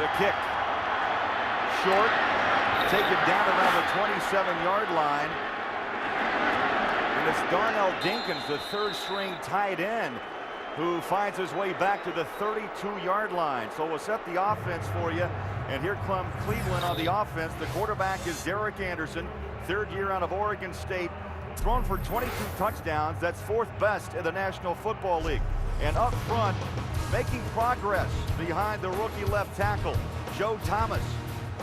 The kick. Short. Taken down around the 27-yard line. And it's Darnell Dinkins, the third-string tight end, who finds his way back to the 32-yard line. So we'll set the offense for you. And here comes Cleveland on the offense. The quarterback is Derek Anderson, third year out of Oregon State. Thrown for 22 touchdowns. That's fourth best in the National Football League. And up front, making progress behind the rookie left tackle, Joe Thomas.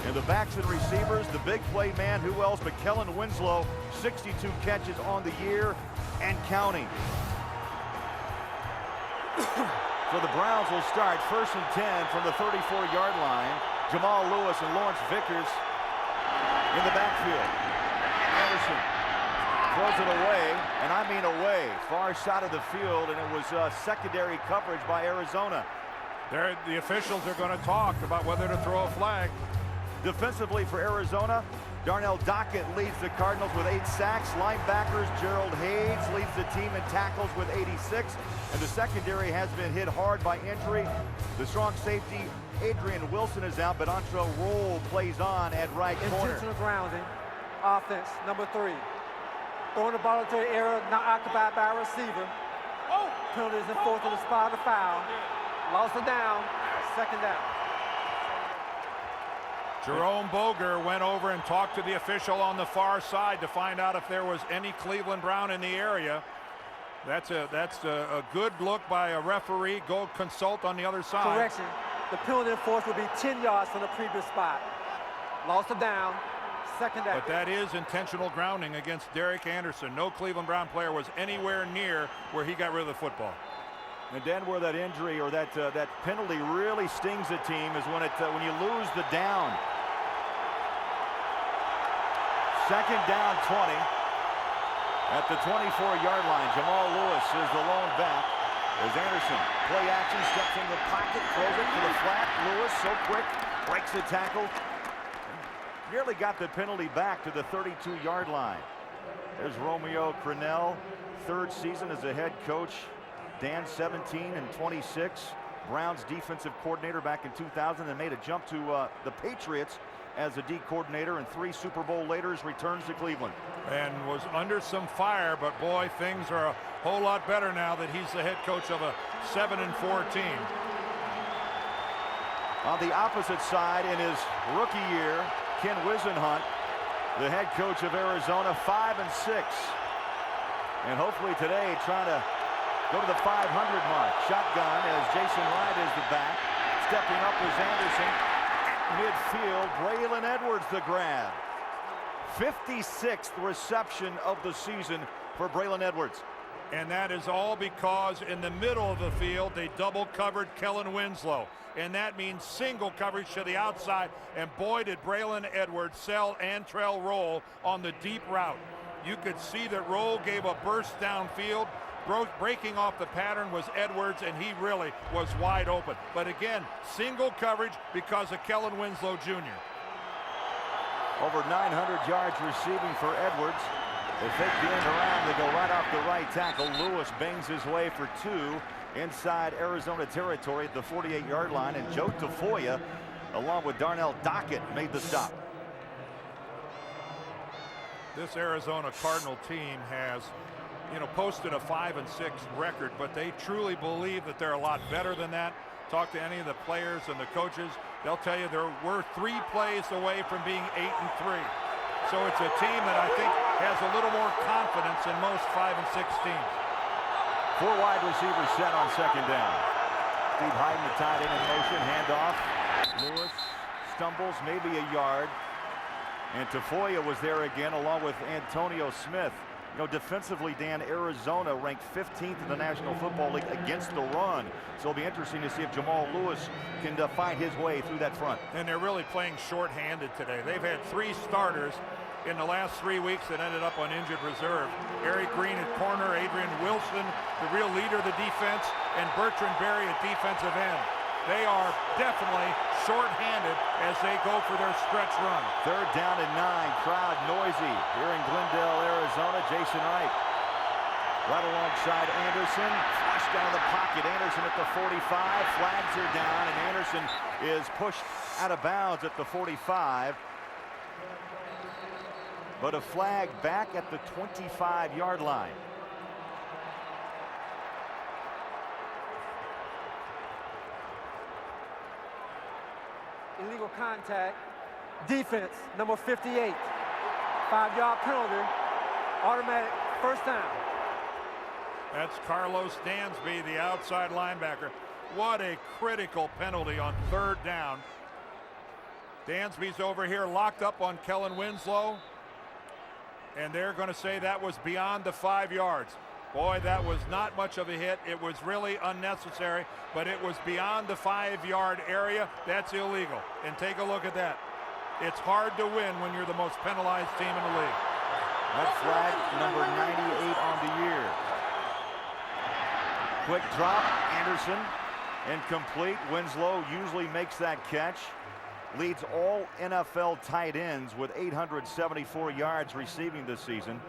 And the backs and receivers, the big play man, who else but Kellen Winslow, 62 catches on the year and counting. So the Browns will start 1st and 10 from the 34-yard line. Jamal Lewis and Lawrence Vickers in the backfield. Anderson throws it away, and I mean away, far side of the field, and it was secondary coverage by Arizona. The officials are going to talk about whether to throw a flag. Defensively for Arizona, Darnell Dockett leads the Cardinals with 8 sacks. Linebackers Gerald Hayes leads the team in tackles with 86. And the secondary has been hit hard by injury. The strong safety Adrian Wilson is out, but Antrell Roll plays on at right corner. Intentional grounding. Offense, number 3. Throwing the ball into the area not occupied by a receiver. Penalties in 4th to the spot of the foul. Lost it down. 2nd down. Jerome Boger went over and talked to the official on the far side to find out if there was any Cleveland Brown in the area. That's a good look by a referee. Go consult on the other side. Correction. The penalty enforced would be 10 yards from the previous spot. Lost it down. 2nd down. But that is intentional grounding against Derek Anderson. No Cleveland Brown player was anywhere near where he got rid of the football. And then where that injury or that penalty really stings a team is when you lose the down. 2nd down 20 at the 24-yard line. Jamal Lewis is the lone back as Anderson play action, steps in the pocket, throws it to the flat. Lewis so quick, breaks the tackle. Nearly got the penalty back to the 32-yard line. There's Romeo Crennel, 3rd season as a head coach. Dan 17 and 26. Browns defensive coordinator back in 2000 and made a jump to the Patriots as a D coordinator, and 3 Super Bowl later returns to Cleveland. And was under some fire, but boy, things are a whole lot better now that he's the head coach of a 7-4 team. On the opposite side, in his rookie year, Ken Wisenhunt, the head coach of Arizona, 5-6. And hopefully today trying to go to the 500 mark. Shotgun as Jason Wright is the back. Stepping up is Anderson. Midfield, Braylon Edwards the grab. 56th reception of the season for Braylon Edwards. And that is all because in the middle of the field, they double covered Kellen Winslow. And that means single coverage to the outside. And boy, did Braylon Edwards sell Antrell Roll on the deep route. You could see that Roll gave a burst downfield. Breaking off the pattern was Edwards, and he really was wide open. But again, single coverage because of Kellen Winslow Jr. Over 900 yards receiving for Edwards. They fake the end around. They go right off the right tackle. Lewis bangs his way for 2 inside Arizona territory at the 48-yard line. And Joe Tafoya, along with Darnell Dockett, made the stop. This Arizona Cardinal team has posted a 5-6 record, but they truly believe that they're a lot better than that. Talk to any of the players and the coaches, they'll tell you we're 3 plays away from being 8-3. So it's a team that I think has a little more confidence than most 5-6 teams. 4 wide receivers set on 2nd down. Steve Hyden, the tight end in motion, handoff. Lewis stumbles maybe a yard, and Tafoya was there again along with Antonio Smith. Defensively, Dan, Arizona ranked 15th in the National Football League against the run. So it'll be interesting to see if Jamal Lewis can find his way through that front. And they're really playing short-handed today. They've had 3 starters in the last 3 weeks that ended up on injured reserve. Eric Green at corner, Adrian Wilson, the real leader of the defense, and Bertrand Berry at defensive end. They are definitely short-handed as they go for their stretch run. 3rd down and 9. Crowd noisy here in Glendale, Arizona. Jason Wright right alongside Anderson. Flushed pushed out of the pocket. Anderson at the 45. Flags are down, and Anderson is pushed out of bounds at the 45. But a flag back at the 25-yard line. Illegal contact. Defense, number 58. 5-yard penalty. Automatic first down. That's Carlos Dansby, the outside linebacker. What a critical penalty on 3rd down. Dansby's over here locked up on Kellen Winslow. And they're going to say that was beyond the 5 yards. Boy, that was not much of a hit. It was really unnecessary, but it was beyond the 5-yard area. That's illegal. And take a look at that. It's hard to win when you're the most penalized team in the league. That flag number 98 on the year. Quick drop, Anderson, incomplete. Winslow usually makes that catch. Leads all NFL tight ends with 874 yards receiving this season.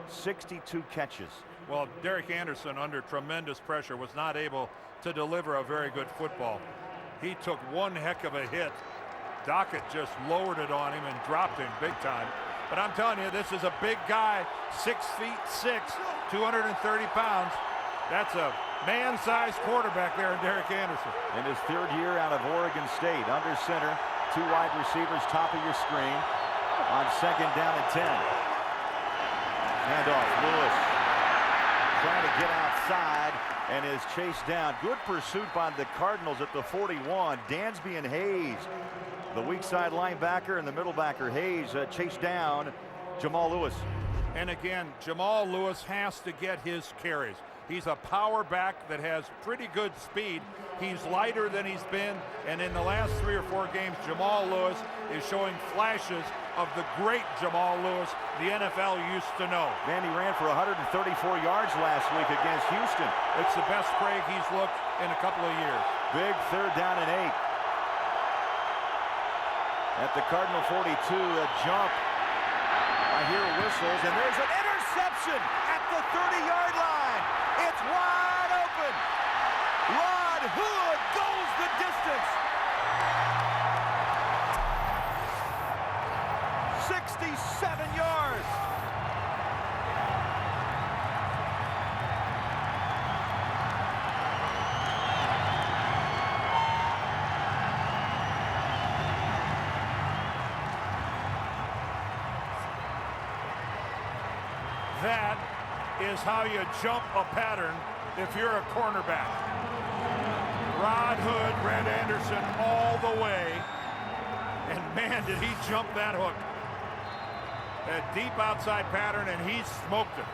62 catches. Well, Derek Anderson, under tremendous pressure, was not able to deliver a very good football. He took one heck of a hit. Dockett just lowered it on him and dropped him big time. But I'm telling you, this is a big guy, 6'6", 230 pounds. That's a man-sized quarterback there in Derek Anderson. In his 3rd year out of Oregon State, under center, 2 wide receivers, top of your screen on 2nd down and 10. Handoff, Lewis trying to get outside and is chased down. Good pursuit by the Cardinals at the 41. Dansby and Hayes, the weak side linebacker and the middle backer. Hayes chased down Jamal Lewis. And again, Jamal Lewis has to get his carries. He's a power back that has pretty good speed. He's lighter than he's been, and in the last 3 or 4 games, Jamal Lewis is showing flashes of the great Jamal Lewis the NFL used to know. Man, he ran for 134 yards last week against Houston. It's the best Craig he's looked in a couple of years. Big 3rd down and 8. At the Cardinal 42, a jump. I hear whistles, and there's an interception at the 30-yard line. It's wide open. Rod Hood goes the distance. 67 yards. That is how you jump a pattern if you're a cornerback. Rod Hood, Brad Anderson all the way. And man, did he jump that hook. A deep outside pattern, and he smoked it.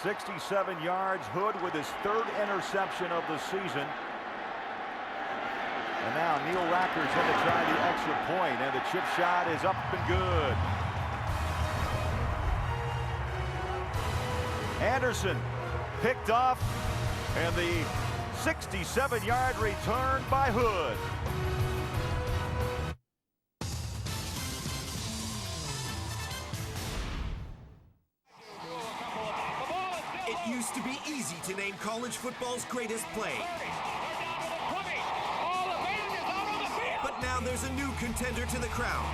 67 yards. Hood with his 3rd interception of the season. And now Neil Racker's going to try the extra point, and the chip shot is up and good. Anderson picked off, and the 67-yard return by Hood. It used to be easy to name college football's greatest play. But now there's a new contender to the crown.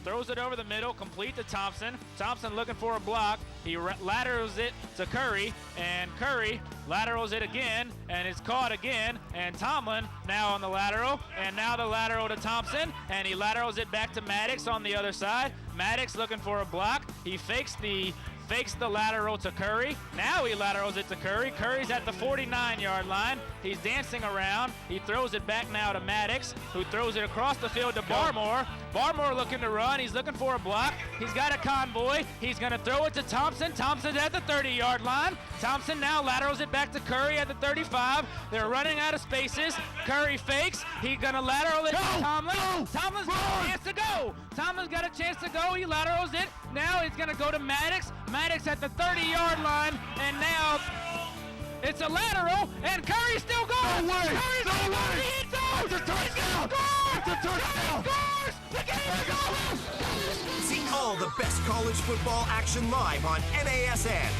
Throws it over the middle, complete to Thompson. Thompson looking for a block. He laterals it to Curry, and Curry laterals it again, and it's caught again. And Tomlin now on the lateral, and now the lateral to Thompson, and he laterals it back to Maddox on the other side. Maddox looking for a block. He fakes the lateral to Curry. Now he laterals it to Curry. Curry's at the 49-yard line. He's dancing around. He throws it back now to Maddox, who throws it across the field to Barmore. Barmore looking to run. He's looking for a block. He's got a convoy. He's going to throw it to Thompson. Thompson's at the 30-yard line. Thompson now laterals it back to Curry at the 35. They're running out of spaces. Curry fakes. He's going to lateral it to Tomlin. Tomlin's got a chance to go. Tomlin's got a chance to go. He laterals it. Now he's going to go to Maddox. Maddox at the 30-yard line, and now It's a lateral, and Curry still going. No way! Curry's No way! It's a touchdown! It's a touchdown! Scores! The game is over! See all the best college football action live on NASN.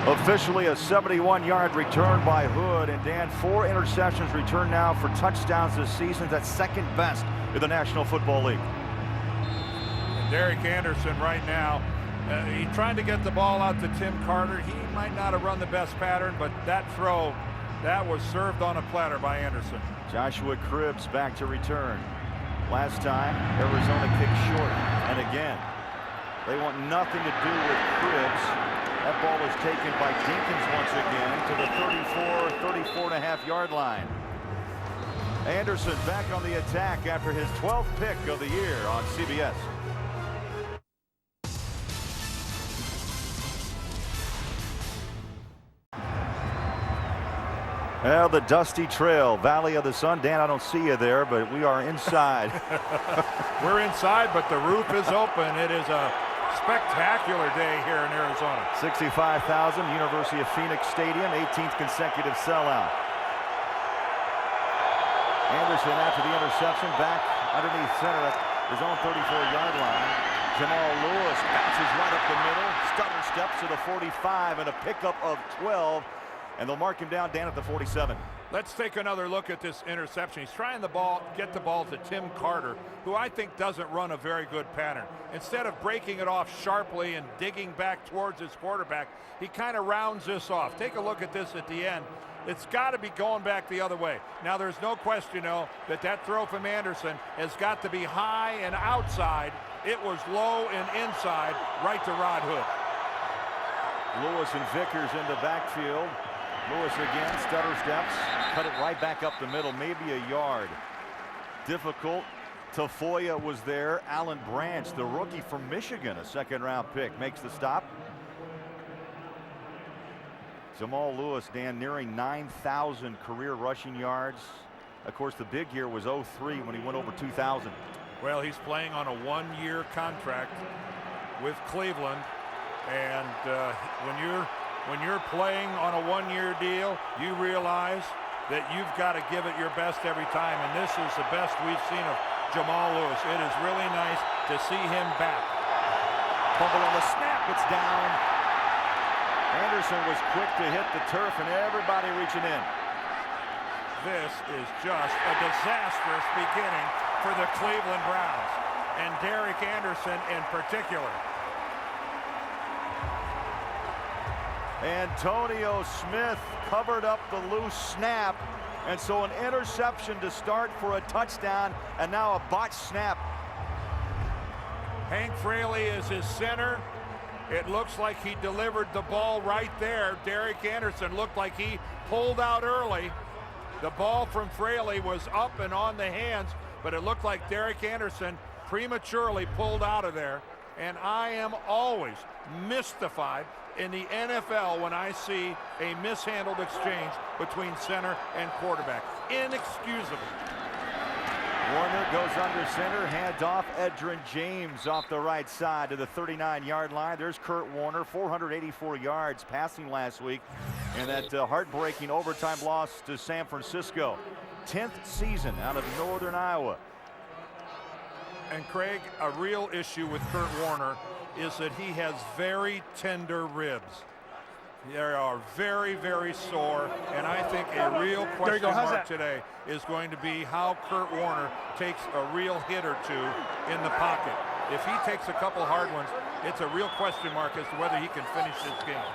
Officially a 71-yard return by Hood, and Dan, 4 interceptions returned now for touchdowns this season. That's second best in the National Football League. Derek Anderson right now, he's trying to get the ball out to Tim Carter. He might not have run the best pattern, but that throw, that was served on a platter by Anderson. Joshua Cribbs back to return. Last time, Arizona kicked short, and again, they want nothing to do with Cribbs. That ball is taken by Dinkins once again to the 34-and-a-half-yard line. Anderson back on the attack after his 12th pick of the year on CBS. Well, the dusty trail, Valley of the Sun. Dan, I don't see you there, but we are inside. We're inside, but the roof is open. It is a spectacular day here in Arizona. 65,000, University of Phoenix Stadium, 18th consecutive sellout. Anderson after the interception, back underneath center at his own 34-yard line. Jamal Lewis bounces right up the middle, stutter steps to the 45, and a pickup of 12. And they'll mark him down, Dan, at the 47. Let's take another look at this interception. He's trying to get the ball to Tim Carter, who I think doesn't run a very good pattern. Instead of breaking it off sharply and digging back towards his quarterback, he kind of rounds this off. Take a look at this at the end. It's got to be going back the other way. Now, there's no question, though, that throw from Anderson has got to be high and outside. It was low and inside, right to Rod Hood. Lewis and Vickers in the backfield. Lewis again, stutter steps, cut it right back up the middle, maybe a yard. Difficult. Tafoya was there. Alan Branch, the rookie from Michigan, a second-round pick, makes the stop. Jamal Lewis, Dan, nearing 9,000 career rushing yards. Of course, the big year was 03 when he went over 2,000. Well, he's playing on a one-year contract with Cleveland, and when you're playing on a one-year deal, you realize that you've got to give it your best every time, and this is the best we've seen of Jamal Lewis. It is really nice to see him back. Fumble on the snap, it's down. Anderson was quick to hit the turf, and everybody reaching in. This is just a disastrous beginning for the Cleveland Browns, and Derek Anderson in particular. Antonio Smith covered up the loose snap, and so an interception to start for a touchdown, and now a botched snap. Hank Fraley is his center. It looks like he delivered the ball right there. Derek Anderson looked like he pulled out early. The ball from Fraley was up and on the hands, but it looked like Derek Anderson prematurely pulled out of there. And I am always mystified in the NFL when I see a mishandled exchange between center and quarterback. Inexcusable. Warner goes under center, hand off. Edgerrin James off the right side to the 39-yard line. There's Kurt Warner, 484 yards passing last week, and that heartbreaking overtime loss to San Francisco. 10th season out of Northern Iowa. And Craig, a real issue with Kurt Warner is that he has very tender ribs. They are very, very sore, and I think a real question mark today is going to be how Kurt Warner takes a real hit or two in the pocket. If he takes a couple hard ones, it's a real question mark as to whether he can finish this game.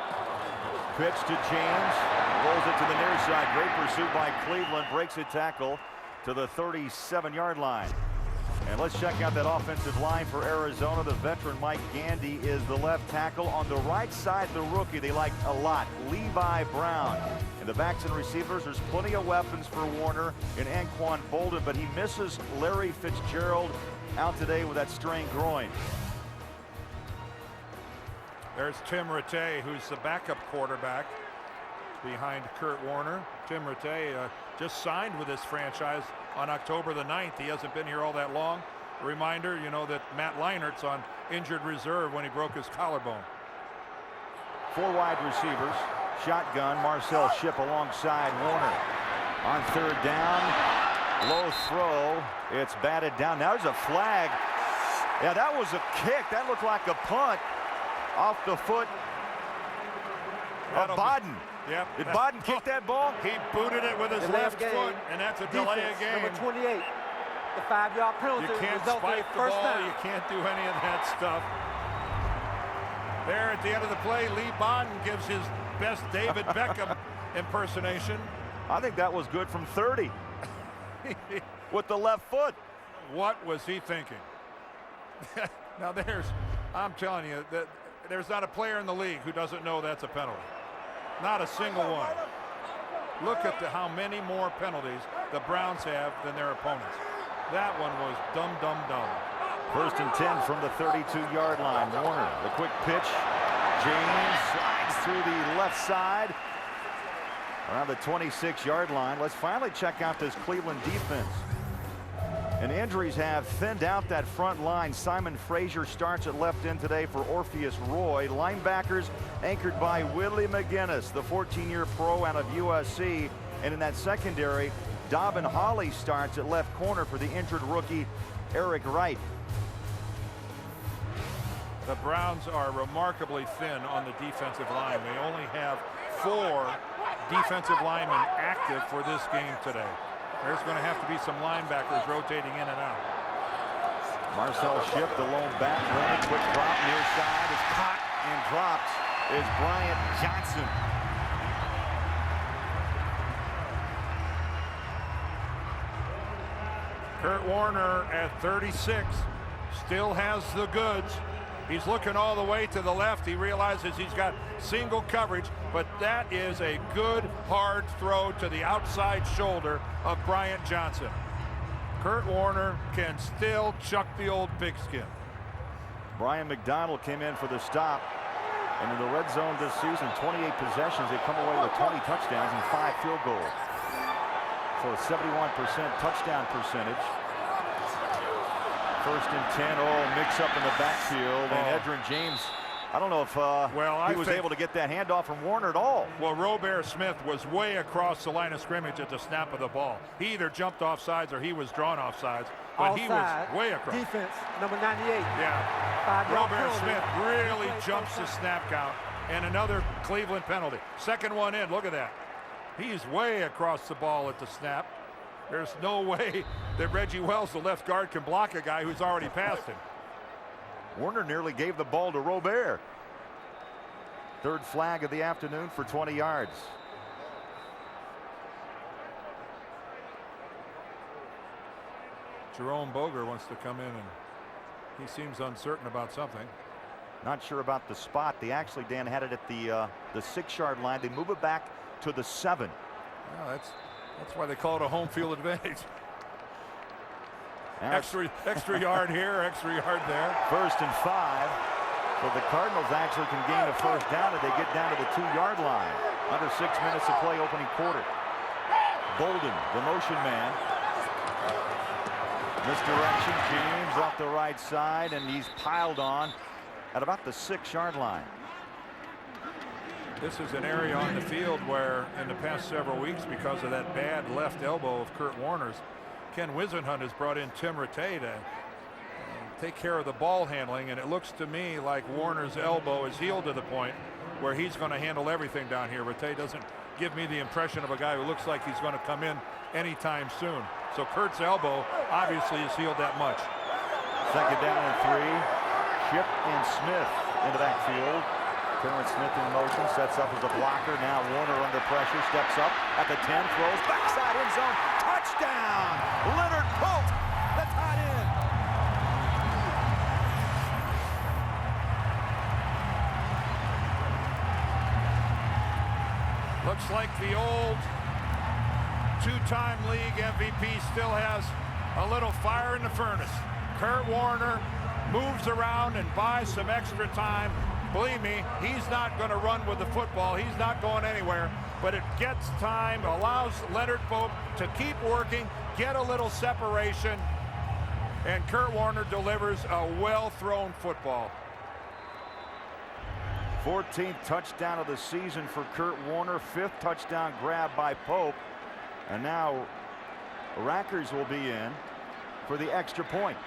Pitch to James, rolls it to the near side. Great pursuit by Cleveland, breaks a tackle to the 37-yard line. And let's check out that offensive line for Arizona. The veteran Mike Gandy is the left tackle. On the right side, the rookie they like a lot, Levi Brown. In the backs and receivers, there's plenty of weapons for Warner and Anquan Bolden, but he misses Larry Fitzgerald out today with that strained groin. There's Tim Rattay, who's the backup quarterback behind Kurt Warner. Tim Rattay just signed with this franchise on October the 9th. He hasn't been here all that long. A reminder, you know, that Matt Leinert's on injured reserve when he broke his collarbone. 4 wide receivers. Shotgun. Marcel Shipp alongside Warner. On 3rd down. Low throw. It's batted down. Now there's a flag. Yeah, that was a kick. That looked like a punt off the foot of Bodden. Yep. Did Bodden kick that ball? He booted it with his left foot, and that's a delay of game. Number 28. The 5-yard penalty. You can't spike the ball. You can't do any of that stuff. There at the end of the play, Lee Bodden gives his best David Beckham impersonation. I think that was good from 30 with the left foot. What was he thinking? Now I'm telling you, that there's not a player in the league who doesn't know that's a penalty. Not a single one. Look at how many more penalties the Browns have than their opponents. That one was dumb. 1st and 10 from the 32-yard line. Warner, the quick pitch. James slides through the left side around the 26-yard line. Let's finally check out this Cleveland defense. And injuries have thinned out that front line. Simon Frazier starts at left end today for Orpheus Roy. Linebackers anchored by Willie McGinnis, the 14-year pro out of USC. And in that secondary, Dobbin Holly starts at left corner for the injured rookie Eric Wright. The Browns are remarkably thin on the defensive line. They only have 4 defensive linemen active for this game today. There's going to have to be some linebackers rotating in and out. Marcel Shipp, the lone back, running, quick drop near side, is caught and dropped is Bryant Johnson. Kurt Warner at 36 still has the goods. He's looking all the way to the left. He realizes he's got single coverage, but that is a good hard throw to the outside shoulder of Bryant Johnson. Kurt Warner can still chuck the old pigskin. Brian McDonald came in for the stop. And in the red zone this season, 28 possessions. They've come away with 20 touchdowns and 5 field goals. So a 71% touchdown percentage. 1st and 10. Oh, mix up in the backfield. And Edgerrin James, I don't know if he was able to get that handoff from Warner at all. Well, Robert Smith was way across the line of scrimmage at the snap of the ball. He either jumped off sides or he was drawn off sides. But he was way across. Defense, number 98. Yeah. Robert Smith really jumps the snap count. And another Cleveland penalty. Second one in. Look at that. He's way across the ball at the snap. There's no way that Reggie Wells, the left guard, can block a guy who's already passed him. Warner nearly gave the ball to Robert. 3rd flag of the afternoon for 20 yards. Jerome Boger wants to come in, and he seems uncertain about something. Not sure about the spot. They actually, Dan, had it at the 6-yard line. They move it back to the 7. Yeah, that's why they call it a home field advantage. Extra yard here, extra yard there. 1st and 5. So the Cardinals actually can gain a 1st down if they get down to the 2-yard line. Under 6 minutes to play opening quarter. Bolden, the motion man. Misdirection. James off the right side, and he's piled on at about the 6-yard line. This is an area on the field where in the past several weeks, because of that bad left elbow of Kurt Warner's, Ken Wisenhunt has brought in Tim Rattay to take care of the ball handling, and it looks to me like Warner's elbow is healed to the point where he's going to handle everything down here. Rattay doesn't give me the impression of a guy who looks like he's going to come in anytime soon. So Kurt's elbow obviously is healed that much. 2nd down and 3. Shipp and Smith in the backfield. Terrence Smith in motion, sets up as a blocker. Now Warner under pressure, steps up at the 10, throws backside end zone, touchdown! Leonard Pope, the tight end. Looks like the old 2-time league MVP still has a little fire in the furnace. Kurt Warner moves around and buys some extra time. Believe me, he's not going to run with the football. He's not going anywhere. But it gets time, allows Leonard Pope to keep working, get a little separation. And Kurt Warner delivers a well-thrown football. 14th touchdown of the season for Kurt Warner. 5th touchdown grab by Pope. And now Rackers will be in for the extra point.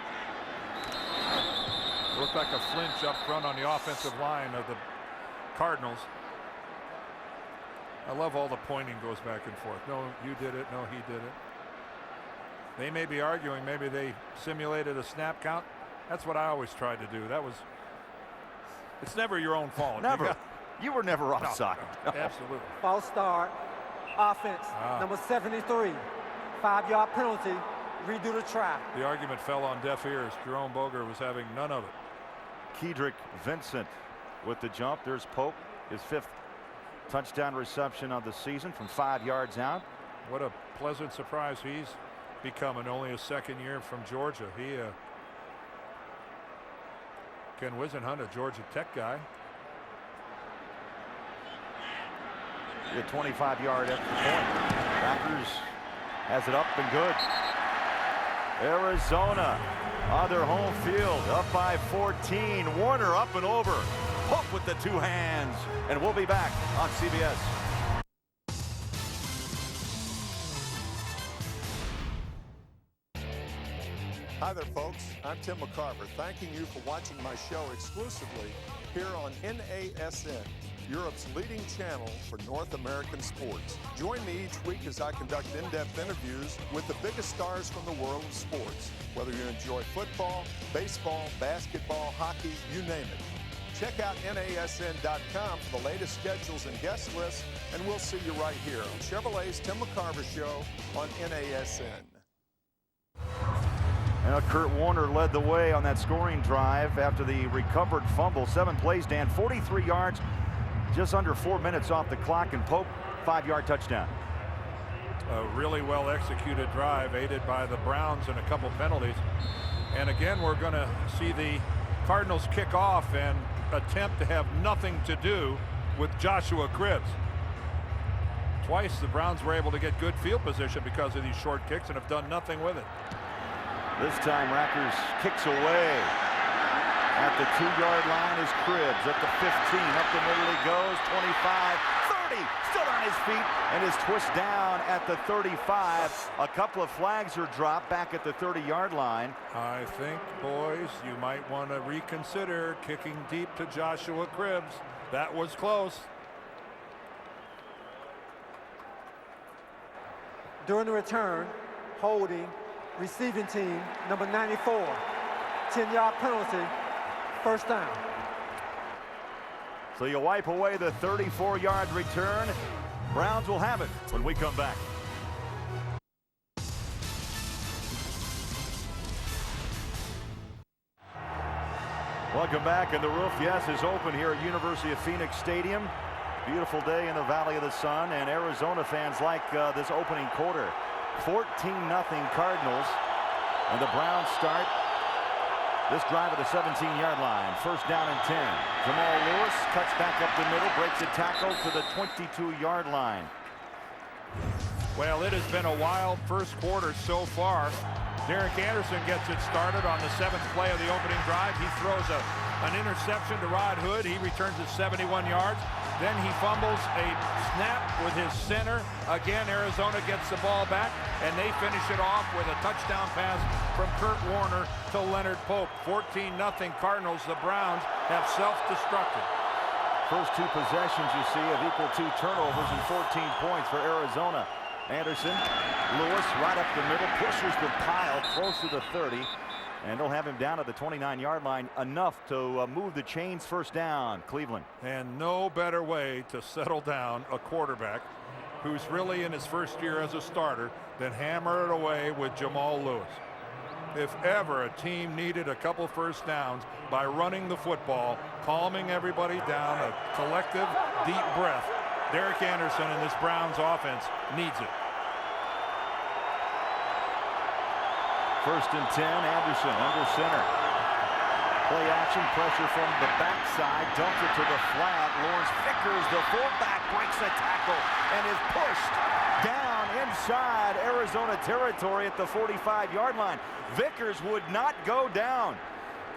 Looked like a flinch up front on the offensive line of the Cardinals. I love all the pointing goes back and forth. No, you did it. No, he did it. They may be arguing. Maybe they simulated a snap count. That's what I always tried to do. It's never your own fault. Never. You were never offside. No. Absolutely. False start. Offense. Number 73. 5-yard penalty. Redo the try. The argument fell on deaf ears. Jerome Boger was having none of it. Kedrick Vincent with the jump. There's Pope, his 5th touchdown reception of the season from 5 yards out. What a pleasant surprise he's becoming. Only his 2nd year from Georgia. Ken Wisenhunt, a Georgia Tech guy. The 25-yard extra point. Packers has it up and good. Arizona on their home field, up by 14. Warner up and over. Pope with the 2 hands. And we'll be back on CBS. Hi there, folks. I'm Tim McCarver, thanking you for watching my show exclusively here on NASN, Europe's leading channel for North American sports. Join me each week as I conduct in-depth interviews with the biggest stars from the world of sports. Whether you enjoy football, baseball, basketball, hockey, you name it. Check out NASN.com for the latest schedules and guest lists, and we'll see you right here on Chevrolet's Tim McCarver Show on NASN. And Kurt Warner led the way on that scoring drive after the recovered fumble. 7 plays, Dan, 43 yards, just under 4 minutes off the clock, and Pope 5-yard touchdown. A really well executed drive, aided by the Browns and a couple penalties. And again, we're going to see the Cardinals kick off and attempt to have nothing to do with Joshua Cribbs. Twice the Browns were able to get good field position because of these short kicks and have done nothing with it. This time Rackers kicks away. At the 2-yard line is Cribbs. At the 15, up the middle he goes. 25, 30, still on his feet, and is twisted down at the 35. A couple of flags are dropped back at the 30-yard line. I think, boys, you might want to reconsider kicking deep to Joshua Cribbs. That was close. During the return, holding, receiving team, number 94. 10-yard penalty, first down. So you wipe away the 34-yard return. Browns will have it when we come back. Welcome back, and the roof, yes, is open here at University of Phoenix Stadium. Beautiful day in the Valley of the Sun, and Arizona fans like this opening quarter. 14-0 Cardinals, and the Browns start this drive at the 17-yard line. First down and 10. Jamal Lewis cuts back up the middle, breaks a tackle to the 22-yard line. Well, it has been a wild first quarter so far. Derek Anderson gets it started on the 7th play of the opening drive. He throws an interception to Rod Hood. He returns it 71 yards. Then he fumbles a snap with his center. Again, Arizona gets the ball back, and they finish it off with a touchdown pass from Kurt Warner to Leonard Pope. 14-0 Cardinals. The Browns have self-destructed. First 2 possessions you see of equal 2 turnovers and 14 points for Arizona. Anderson, Lewis right up the middle, pushes the pile close to the 30, and they'll have him down at the 29-yard line, enough to move the chains. First down, Cleveland. And no better way to settle down a quarterback who's really in his first year as a starter than hammer it away with Jamal Lewis. If ever a team needed a couple first downs by running the football, calming everybody down, a collective deep breath, Derek Anderson and this Browns offense needs it. First and 10, Anderson under center. Play action, pressure from the backside, dumps it to the flat. Lawrence Vickers, the fullback, breaks the tackle and is pushed down inside Arizona territory at the 45-yard line. Vickers would not go down.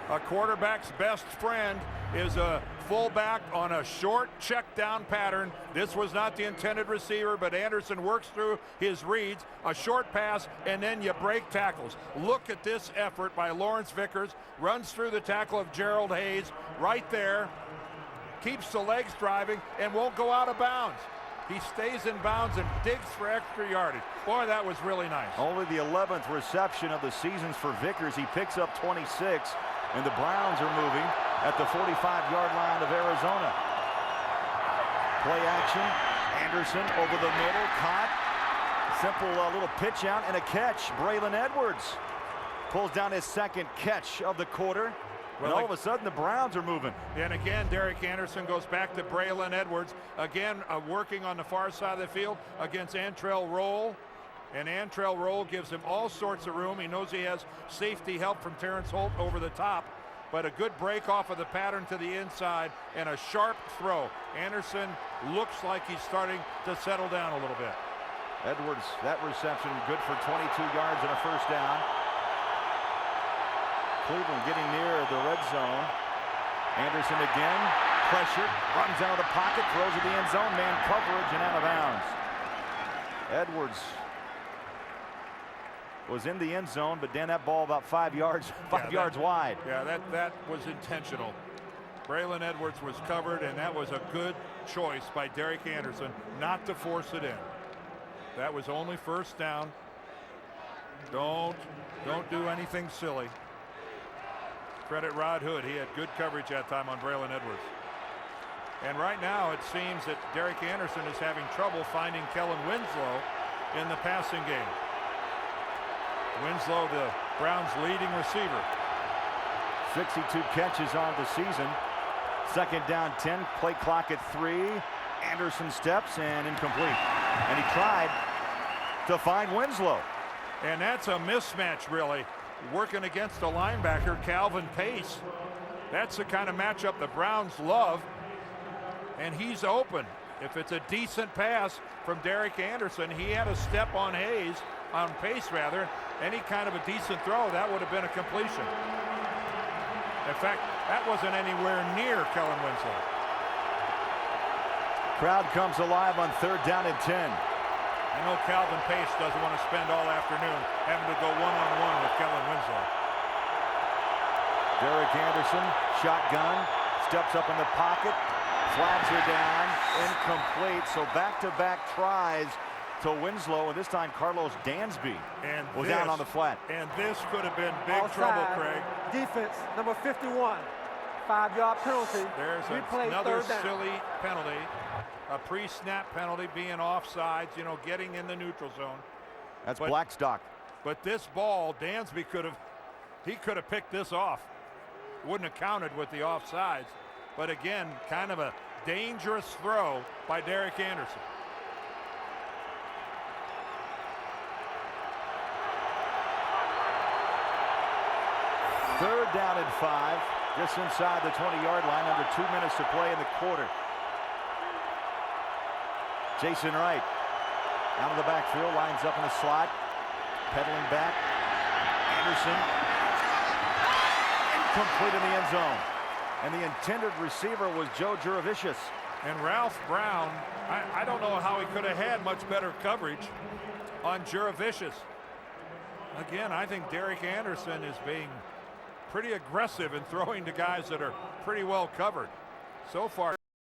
A quarterback's best friend is a fullback on a short check down pattern. This was not the intended receiver, but Anderson works through his reads, a short pass, and then you break tackles. Look at this effort by Lawrence Vickers. Runs through the tackle of Gerald Hayes right there, keeps the legs driving and won't go out of bounds. He stays in bounds and digs for extra yardage. Boy, that was really nice. Only the 11th reception of the seasons for Vickers. He picks up 26, and the Browns are moving at the 45-yard line of Arizona. Play action. Anderson over the middle, caught. Simple little pitch out and a catch. Braylon Edwards pulls down his second catch of the quarter. And all of a sudden, the Browns are moving. And again, Derek Anderson goes back to Braylon Edwards. Again, working on the far side of the field against Antrell Roll. And Antrell Roll gives him all sorts of room. He knows he has safety help from Terrence Holt over the top. But a good break off of the pattern to the inside and a sharp throw. Anderson looks like he's starting to settle down a little bit. Edwards, that reception good for 22 yards and a first down. Cleveland getting near the red zone. Anderson again, pressured, runs out of the pocket, throws at the end zone, man coverage and out of bounds. Edwards was in the end zone, but Dan, that ball about 5 yards wide. Yeah, that was intentional. Braylon Edwards was covered, and that was a good choice by Derek Anderson not to force it in. That was only first down. Don't do anything silly. Credit Rod Hood. He had good coverage that time on Braylon Edwards. And right now it seems that Derek Anderson is having trouble finding Kellen Winslow in the passing game. Winslow, the Browns' leading receiver. 62 catches on the season. Second down 10, play clock at 3. Anderson steps and incomplete. And he tried to find Winslow. And that's a mismatch, really. Working against the linebacker, Calvin Pace. That's the kind of matchup the Browns love. And he's open. If it's a decent pass from Derek Anderson, he had a step on Pace rather. Any kind of a decent throw, that would have been a completion. In fact, that wasn't anywhere near Kellen Winslow. Crowd comes alive on third down and 10. I know Calvin Pace doesn't want to spend all afternoon having to go one-on-one with Kellen Winslow. Derek Anderson, shotgun, steps up in the pocket, flags are down, incomplete. So back-to-back tries to Winslow, and this time Carlos Dansby was down on the flat. And this could have been big Outside trouble, Craig. Defense, number 51. 5-yard penalty. There's another silly penalty. A pre-snap penalty, being offsides, getting in the neutral zone. That's Blackstock. But this ball, Dansby could have picked this off. Wouldn't have counted with the offsides. But again, kind of a dangerous throw by Derek Anderson. Third down and 5, just inside the 20-yard line, under 2 minutes to play in the quarter. Jason Wright out of the backfield, lines up in the slot, pedaling back. Anderson, incomplete in the end zone. And the intended receiver was Joe Juravicius. And Ralph Brown, I don't know how he could have had much better coverage on Juravicius. Again, I think Derek Anderson is being pretty aggressive in throwing to guys that are pretty well covered. So far,